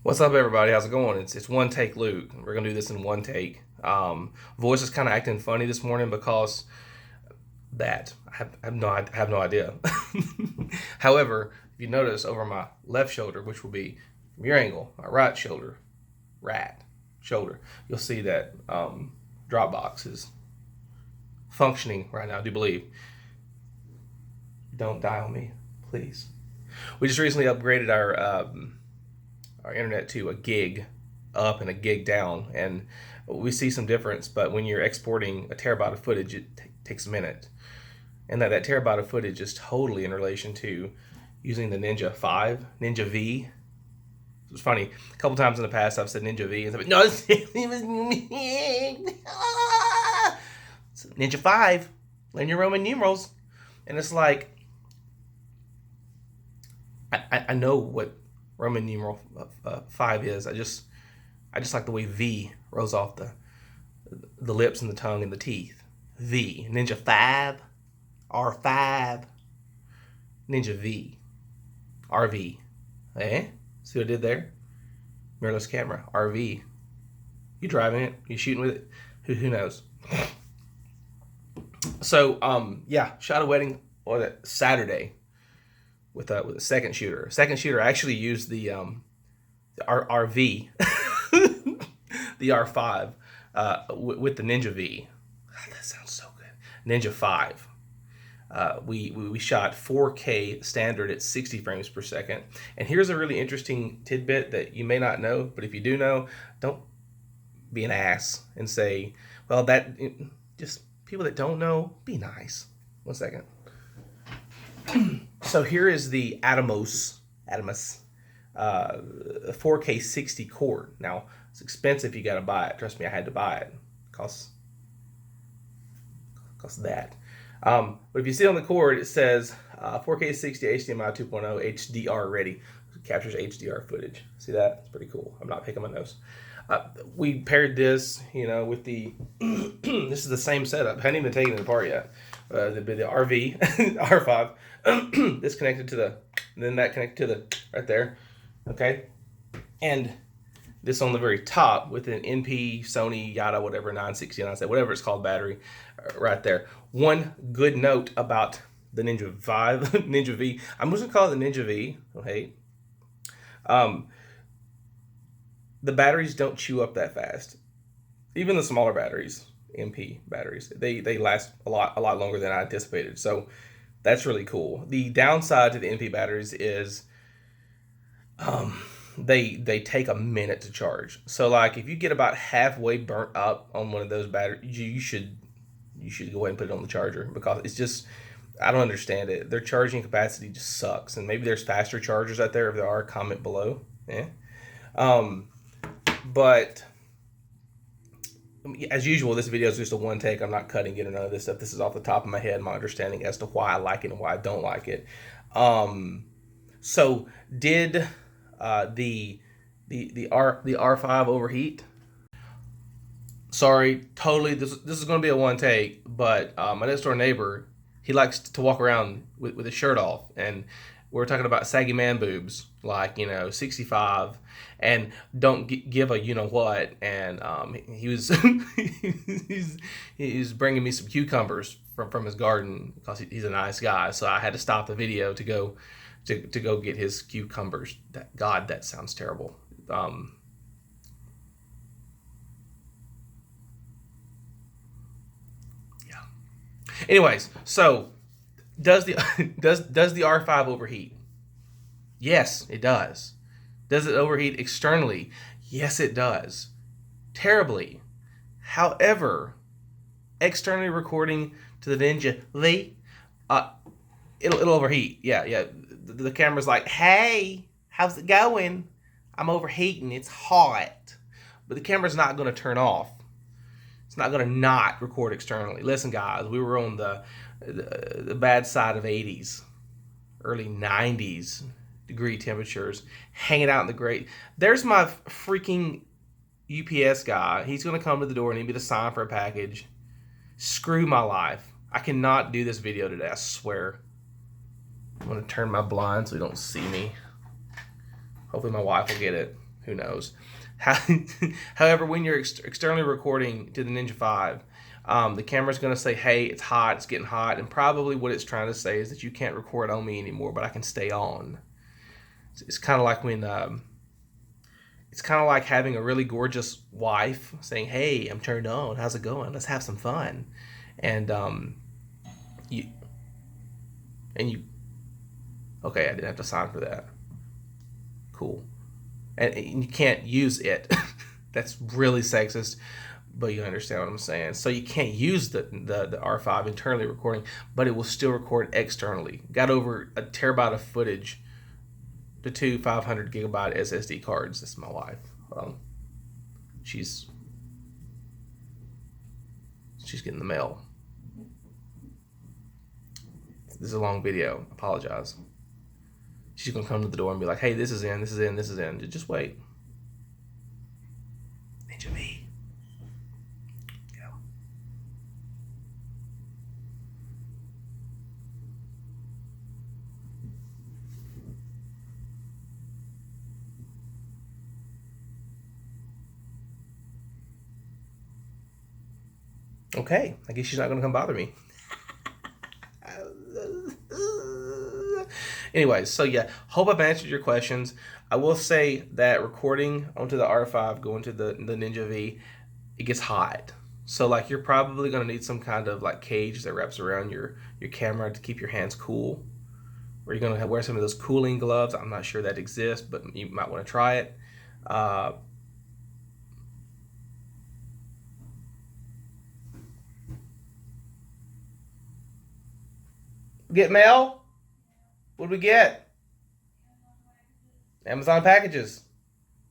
What's up, everybody? How's it going? It's one take Luke. We're gonna do this in one take. Voice is kind of acting funny this morning because I have no idea. However, if you notice over my left shoulder, which will be from your angle, my right shoulder, you'll see that Dropbox is functioning right now. I do believe. Don't die on me, please. We just recently upgraded our internet to a gig up and a gig down, and we see some difference. But when you're exporting a terabyte of footage, it takes a minute, and that terabyte of footage is totally in relation to using the Ninja V. It's funny. A couple times in the past, I've said Ninja V, and I've been, no, it's Ninja 5. Learn your Roman numerals, and it's like I know what Roman numeral 5 is. I just like the way V rolls off the lips and the tongue and the teeth. V. Ninja 5. R5. Ninja V. RV. Eh? See what I did there? Mirrorless camera. RV. You driving it? You shooting with it? Who knows? So, yeah, shot a wedding on Saturday with a second shooter. Second shooter, I actually used the RV, the R5, with the Ninja V. God, that sounds so good. Ninja 5. We shot 4K standard at 60 frames per second. And here's a really interesting tidbit that you may not know, but if you do know, don't be an ass and say, well, just people that don't know, be nice. 1 second. So here is the Atomos 4K 60 cord. Now, it's expensive. You got to buy it. Trust me, I had to buy it. Costs that. But if you see on the cord, it says 4K 60 HDMI 2.0 HDR ready. It captures HDR footage. See that? It's pretty cool. I'm not picking my nose. We paired this, with the. This is the same setup. I haven't even taken it apart yet. The RV, R5, this connected to then that connected to right there, okay? And this on the very top with an NP, Sony, yada, whatever, 969, whatever it's called, battery, right there. One good note about the Ninja V, I'm just gonna call it the Ninja V, okay? The batteries don't chew up that fast. Even the smaller batteries, MP batteries, they last a lot longer than I anticipated. So that's really cool. The downside to the MP batteries is they take a minute to charge. So like if you get about halfway burnt up on one of those batteries, you should go ahead and put it on the charger, because it's just, I don't understand it. Their charging capacity just sucks. And maybe there's faster chargers out there. If there are, comment below. Yeah. But as usual, this video is just a one take. I'm not cutting it or none of this stuff. This is off the top of my head, my understanding as to why I like it and why I don't like it. So did the R5 overheat? Sorry, totally. This is going to be a one take. But my next door neighbor, he likes to walk around with his shirt off, and we're talking about saggy man boobs, like 65, and don't give a what. And he was he's bringing me some cucumbers from his garden because he's a nice guy. So I had to stop the video to go get his cucumbers. God, that sounds terrible. Yeah. Anyways, so. Does the R5 overheat? Yes, it does. Does it overheat externally? Yes, it does. Terribly. However, externally recording to the Ninja V, it'll overheat. Yeah. The camera's like, hey, how's it going? I'm overheating. It's hot. But the camera's not going to turn off. It's not going to not record externally. Listen, guys, we were on the bad side of 80s, early 90s degree temperatures, hanging out in the great. There's my freaking UPS guy. He's going to come to the door and need me to sign for a package. Screw my life. I cannot do this video today, I swear. I'm going to turn my blind so you don't see me. Hopefully my wife will get it. Who knows? However, when you're externally recording to the Ninja 5, the camera's going to say, hey, it's hot, it's getting hot, and probably what it's trying to say is that you can't record on me anymore, but I can stay on. It's kind of like when, it's kind of like having a really gorgeous wife saying, hey, I'm turned on, how's it going? Let's have some fun. And, you, and you, okay, I didn't have to sign for that. Cool. And you can't use it. That's really sexist, but you understand what I'm saying. So you can't use the R5 internally recording, but it will still record externally. Got over a terabyte of footage to two 500 gigabyte SSD cards. That's my wife. She's getting the mail. This is a long video. Apologize. She's gonna come to the door and be like, hey, this is in, this is in, this is in. Just wait. Ninja V. Yeah. Okay, I guess she's not gonna come bother me. Anyways, so yeah, hope I've answered your questions. I will say that recording onto the R5 going to the Ninja V, it gets hot. So like you're probably gonna need some kind of like cage that wraps around your camera to keep your hands cool. Or you're gonna wear some of those cooling gloves. I'm not sure that exists, but you might want to try it. Get mail? What do we get? Amazon packages.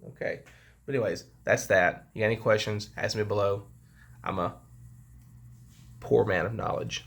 Okay. But anyways, that's that. You got any questions? Ask me below. I'm a poor man of knowledge.